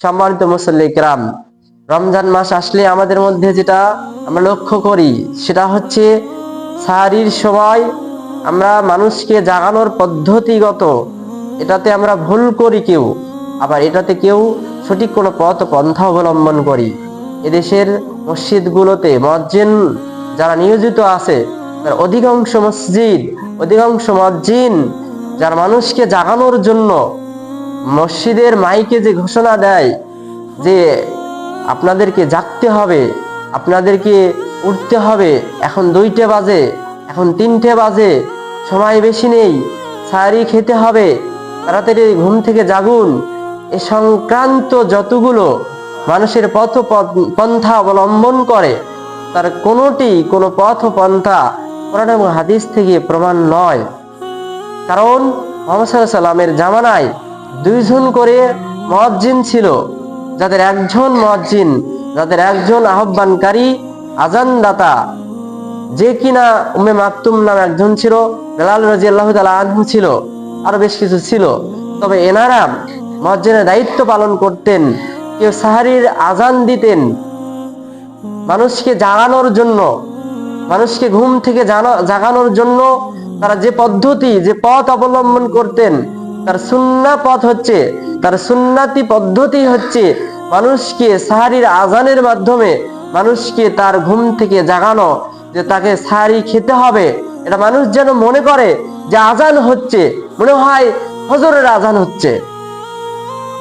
সম্মানিত মুসল্লি কিরাম, রমজান মাস আসলে আমাদের মধ্যে যেটা আমরা লক্ষ্য করি সেটা হচ্ছে সাহারির সময় আমরা মানুষকে জাগানোর পদ্ধতিগত এটাতে আমরা ভুল করি কেউ, আবার এটাতে কেউ সঠিক কোনো পথ পন্থা অবলম্বন করি। এদেশের মসজিদগুলোতে মুয়াজ্জিন যারা নিয়োজিত আছে, তার অধিকাংশ মসজিদ, অধিকাংশ মুয়াজ্জিন যারা মানুষকে জাগানোর জন্য মসজিদের মাইকে যে ঘোষণা দেয় যে আপনাদেরকে জাগতে হবে, আপনাদেরকে উঠতে হবে, এখন 2টে বাজে, এখন 3টে বাজে, সময় বেশি নেই, সাহারি খেতে হবে, তাড়াতাড়ি ঘুম থেকে জাগুন, এ সংক্রান্ত যতগুলো মানুষের পন্থা অবলম্বন করে তার কোনোটি কোনো পথ পন্থা কোরআন এবং হাদিস থেকে প্রমাণ নয়। কারণ মুহাম্মদ সাল্লাল্লাহু আলাইহি ওয়াসাল্লামের জামানায় 2জন করে মুয়াজ্জিন ছিল, যাদের একজন মুয়াজ্জিন, যাদের একজন আহ্বানকারী আজানদাতা, যে কিনা উম্মে মাকতুম নামে একজন ছিল, বেলাল রাদিয়াল্লাহু তাআলা আনহু ছিল, আরো বেশ কিছু ছিল। তবে এনারা মুয়াজ্জিনের দায়িত্ব পালন করতেন। কেউ সাহারির আজান দিতেন মানুষকে জাগানোর জন্য, মানুষকে ঘুম থেকে জাগানোর জন্য। তারা যে পদ্ধতি, যে পথ অবলম্বন করতেন, তার সুন্নাহ পথ হচ্ছে, তার সুন্নাতি পদ্ধতি হচ্ছে মানুষকে সাহারির আজানের মাধ্যমে মানুষকে তার ঘুম থেকে জাগানো, যে তাকে সাহারি খেতে হবে। এটা মানুষ যেন মনে করে যে আজান হচ্ছে, মনে হয় ফজরের আজান হচ্ছে।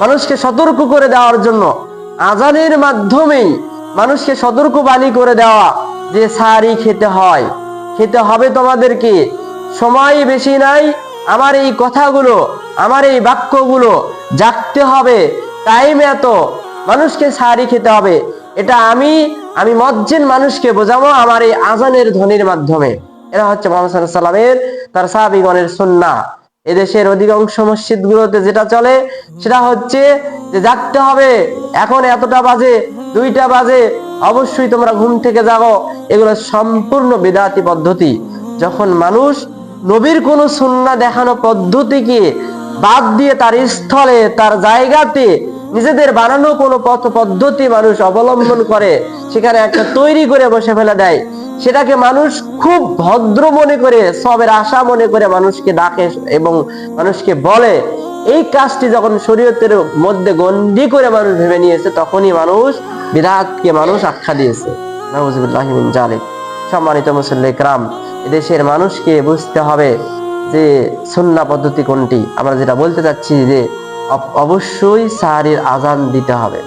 মানুষকে সতর্ক করে দেওয়ার জন্য আজানের মাধ্যমেই মানুষকে সতর্ক বাণী করে দেওয়া যে সাহারি খেতে হয়, খেতে হবে তোমাদেরকে, সময় বেশি নাই, আমার এই কথাগুলো, আমার এই বাক্যগুলো জাগতে হবে, টাইম এত, মানুষকে সাহারি খেতে হবে। এটা আমি মুয়াজ্জিন মানুষকে বোঝাবো আমার এই আজানের ধ্বনির মাধ্যমে। এরা হচ্ছে মুহাম্মদ সাল্লাল্লাহু আলাইহি ওয়াসাল্লামের, তার সাহাবীগণের সুন্নাহ। এদেশের অধিকাংশ মসজিদগুলোতে যেটা চলে সেটা হচ্ছে যে জাগতে হবে, এখন এতটা বাজে, 2টা বাজে, অবশ্যই তোমরা ঘুম থেকে জাগো। এগুলো সম্পূর্ণ বিদআতি পদ্ধতি। যখন মানুষ নবীর কোন সুন্নাহ দেখানো পদ্ধতিকে বাদ দিয়ে তার স্থলে, তার জায়গাতে নিজেদের বানানো কোনো পথ পদ্ধতি মানুষ অবলম্বন করে, সেখানে একটা তৈরি করে বসে ফেলে দেয়, সেটাকে মানুষ খুব ভদ্র মনে করে, সবের আশা মনে করে মানুষকে ডাকে এবং মানুষকে বলে, এই কাজটি যখন শরীয়তের মধ্যে গণ্ডি করে মানুষ ভেবে নিয়েছে, তখনই মানুষ বিদআতকে মানুষ আখ্যা দিয়েছে। নাউযুবিল্লাহি মিন যালিক। সম্মানিত মুসল্লি কিরাম, এদেশের মানুষকে বুঝতে হবে যে সুন্নাহ পদ্ধতি কোনটি। আমরা যেটা বলতে চাচ্ছি যে অবশ্যই সাহারির আজান দিতে হবে।